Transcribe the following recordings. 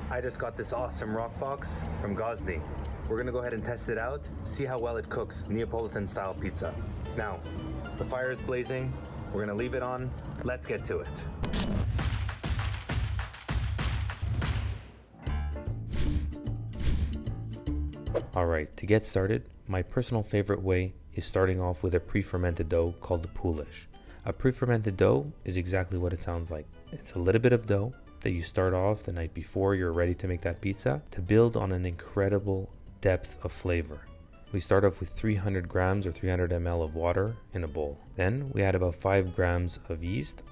I just got this awesome Roccbox from Gozney. We're gonna go ahead and test it out, see how well it cooks Neapolitan style pizza. Now, the fire is blazing, we're gonna leave it on, let's get to it. Alright, to get started, my personal favorite way is starting off with a pre-fermented dough called the poolish. A pre-fermented dough is exactly what it sounds like. It's a little bit of dough that you start off the night before you're ready to make that pizza to build on an incredible depth of flavor. We start off with 300 grams or 300 ml of water in a bowl. Then we add about 5 grams of yeast.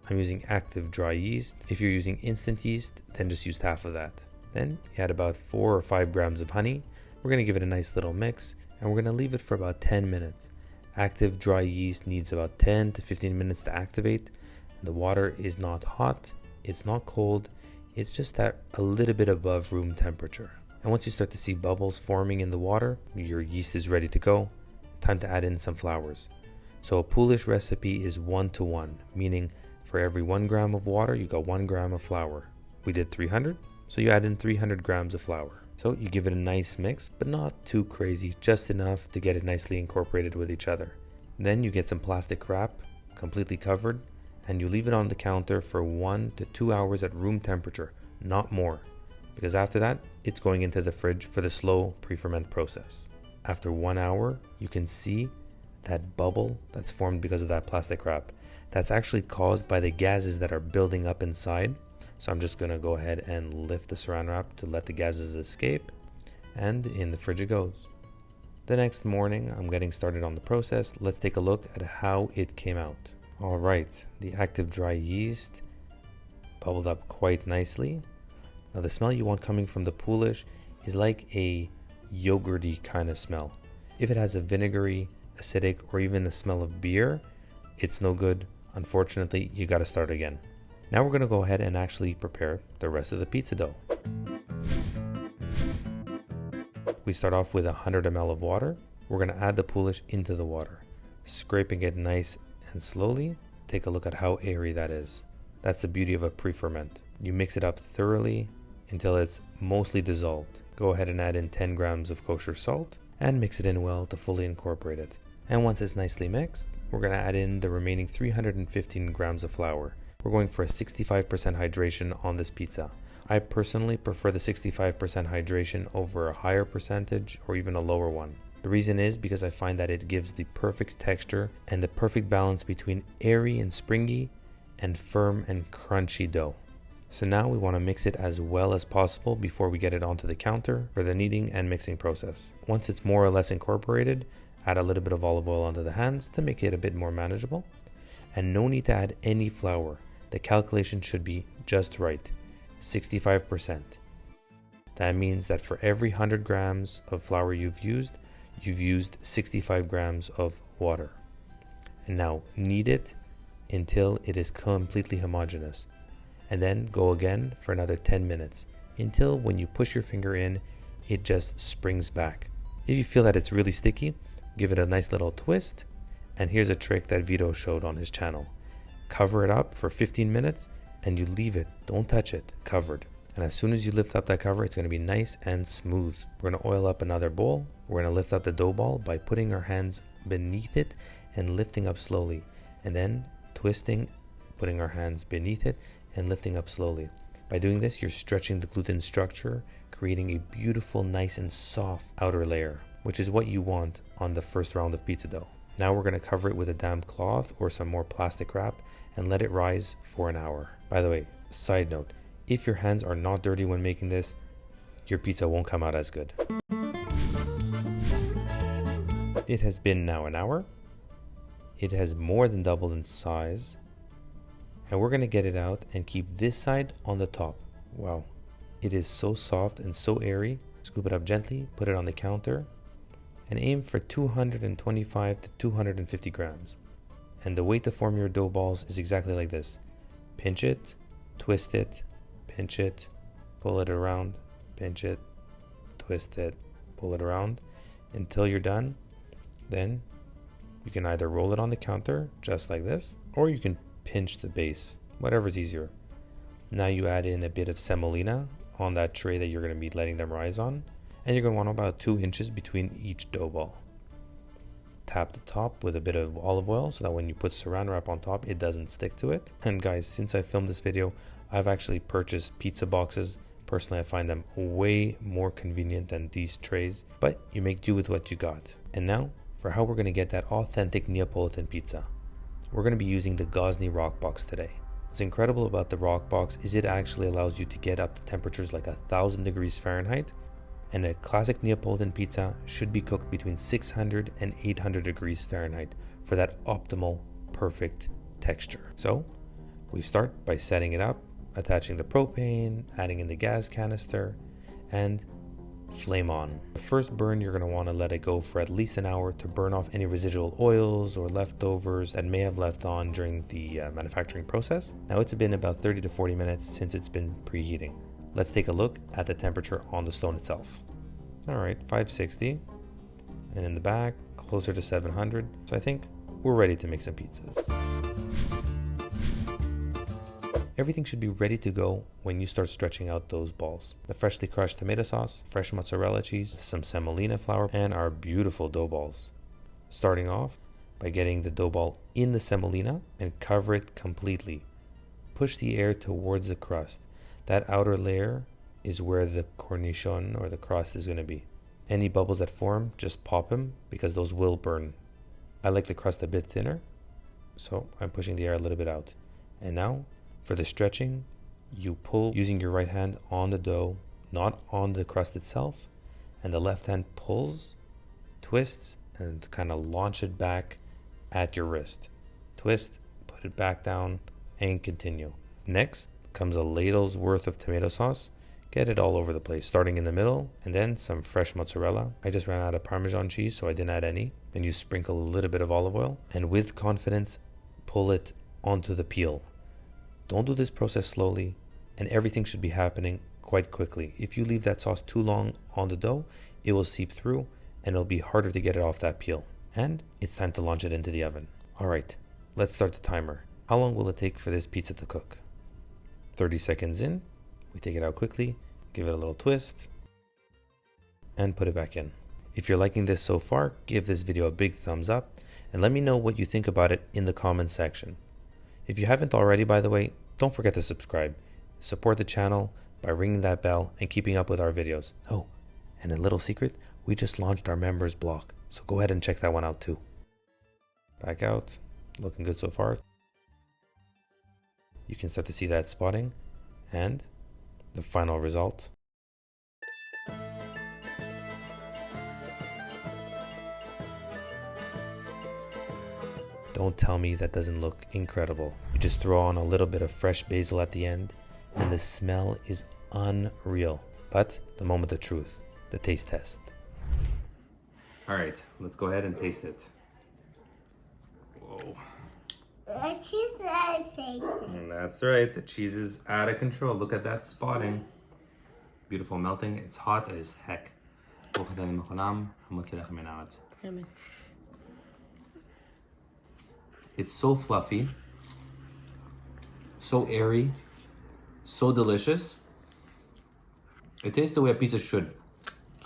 I'm using active dry yeast. If you're using instant yeast, then just use half of that. Then you add about 4 or 5 grams of honey. We're going to give it a nice little mix and we're going to leave it for about 10 minutes. Active dry yeast needs about 10 to 15 minutes to activate. The water is not hot, it's not cold, it's just at a little bit above room temperature. And once you start to see bubbles forming in the water, your yeast is ready to go. Time to add in some flours. So a poolish recipe is 1-to-1, meaning for every 1 gram of water, you got 1 gram of flour. We did 300, so you add in 300 grams of flour. So you give it a nice mix, but not too crazy, just enough to get it nicely incorporated with each other. Then you get some plastic wrap, completely covered, and you leave it on the counter for 1 to 2 hours at room temperature, not more, because after that, it's going into the fridge for the slow pre-ferment process. After 1 hour, you can see that bubble that's formed because of that plastic wrap. That's actually caused by the gases that are building up inside. So I'm just gonna go ahead and lift the saran wrap to let the gases escape, and in the fridge it goes. The next morning, I'm getting started on the process. Let's take a look at how it came out. All right, the active dry yeast bubbled up quite nicely. Now the smell you want coming from the poolish is like a yogurty kind of smell. If it has a vinegary, acidic, or even the smell of beer, it's no good. Unfortunately, you gotta start again. Now we're gonna go ahead and actually prepare the rest of the pizza dough. We start off with 100 ml of water. We're gonna add the poolish into the water, scraping it nice and slowly. Take a look at how airy that is. That's the beauty of a pre-ferment. You mix it up thoroughly until it's mostly dissolved. Go ahead and add in 10 grams of kosher salt and mix it in well to fully incorporate it. And once it's nicely mixed, we're gonna add in the remaining 315 grams of flour. We're going for a 65% hydration on this pizza. I personally prefer the 65% hydration over a higher percentage or even a lower one. The reason is because I find that it gives the perfect texture and the perfect balance between airy and springy and firm and crunchy dough. So now we want to mix it as well as possible before we get it onto the counter for the kneading and mixing process. Once it's more or less incorporated, add a little bit of olive oil onto the hands to make it a bit more manageable. And no need to add any flour. The calculation should be just right, 65%. That means that for every 100 grams of flour you've used 65 grams of water. And now knead it until it is completely homogeneous. And then go again for another 10 minutes until when you push your finger in, it just springs back. If you feel that it's really sticky, give it a nice little twist. And here's a trick that Vito showed on his channel. Cover it up for 15 minutes and you leave it. Don't touch it, covered. And as soon as you lift up that cover, it's going to be nice and smooth. We're going to oil up another bowl. We're going to lift up the dough ball by putting our hands beneath it and lifting up slowly. And then twisting, putting our hands beneath it and lifting up slowly. By doing this, you're stretching the gluten structure, creating a beautiful, nice and soft outer layer, which is what you want on the first round of pizza dough. Now we're going to cover it with a damp cloth or some more plastic wrap and let it rise for an hour. By the way, side note, if your hands are not dirty when making this, your pizza won't come out as good. It has been now an hour. It has more than doubled in size. And we're going to get it out and keep this side on the top. Wow, it is so soft and so airy. Scoop it up gently, put it on the counter, and aim for 225 to 250 grams. And the way to form your dough balls is exactly like this. Pinch it, twist it, pinch it, pull it around, pinch it, twist it, pull it around until you're done. Then you can either roll it on the counter just like this, or you can pinch the base, whatever's easier. Now you add in a bit of semolina on that tray that you're going to be letting them rise on. And you're going to want about 2 inches between each dough ball. Tap the top with a bit of olive oil so that when you put saran wrap on top, it doesn't stick to it. And guys, since I filmed this video, I've actually purchased pizza boxes. Personally, I find them way more convenient than these trays, but you make do with what you got. And now, for how we're going to get that authentic Neapolitan pizza. We're going to be using the Gozney Roccbox today. What's incredible about the Roccbox is it actually allows you to get up to temperatures like 1000 degrees Fahrenheit, and a classic Neapolitan pizza should be cooked between 600 and 800 degrees Fahrenheit for that optimal, perfect texture. So, we start by setting it up, attaching the propane, adding in the gas canister, and flame on. The first burn, you're going to want to let it go for at least an hour to burn off any residual oils or leftovers that may have left on during the manufacturing process. Now it's been about 30 to 40 minutes since it's been preheating. Let's take a look at the temperature on the stone itself. All right, 560, and in the back, closer to 700. So I think we're ready to make some pizzas. Everything should be ready to go when you start stretching out those balls. The freshly crushed tomato sauce, fresh mozzarella cheese, some semolina flour, and our beautiful dough balls. Starting off by getting the dough ball in the semolina and cover it completely. Push the air towards the crust. That outer layer is where the cornichon or the crust is going to be. Any bubbles that form, just pop them because those will burn. I like the crust a bit thinner, so I'm pushing the air a little bit out. And now, for the stretching, you pull using your right hand on the dough, not on the crust itself, and the left hand pulls, twists, and kind of launch it back at your wrist. Twist, put it back down, and continue. Next comes a ladle's worth of tomato sauce. Get it all over the place, starting in the middle, and then some fresh mozzarella. I just ran out of Parmesan cheese, so I didn't add any. And you sprinkle a little bit of olive oil, and with confidence, pull it onto the peel. Don't do this process slowly, and everything should be happening quite quickly. If you leave that sauce too long on the dough, it will seep through, and it'll be harder to get it off that peel. And it's time to launch it into the oven. All right, let's start the timer. How long will it take for this pizza to cook? 30 seconds in, we take it out quickly, give it a little twist, and put it back in. If you're liking this so far, give this video a big thumbs up, and let me know what you think about it in the comments section. If you haven't already, by the way, don't forget to subscribe. Support the channel by ringing that bell and keeping up with our videos. Oh, and a little secret, we just launched our members block, so go ahead and check that one out too. Back out, looking good so far. You can start to see that spotting, and the final result. Don't tell me that doesn't look incredible. You just throw on a little bit of fresh basil at the end, and the smell is unreal. But the moment of truth, the taste test. All right, let's go ahead and taste it. Whoa. The cheese is That's right, the cheese is out of control. Look at that spotting. Beautiful melting. It's hot as heck. It's so fluffy, so airy, so delicious. It tastes the way a pizza should.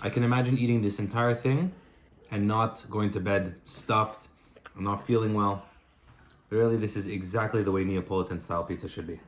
I can imagine eating this entire thing and not going to bed stuffed, I'm not feeling well. Really, this is exactly the way Neapolitan style pizza should be.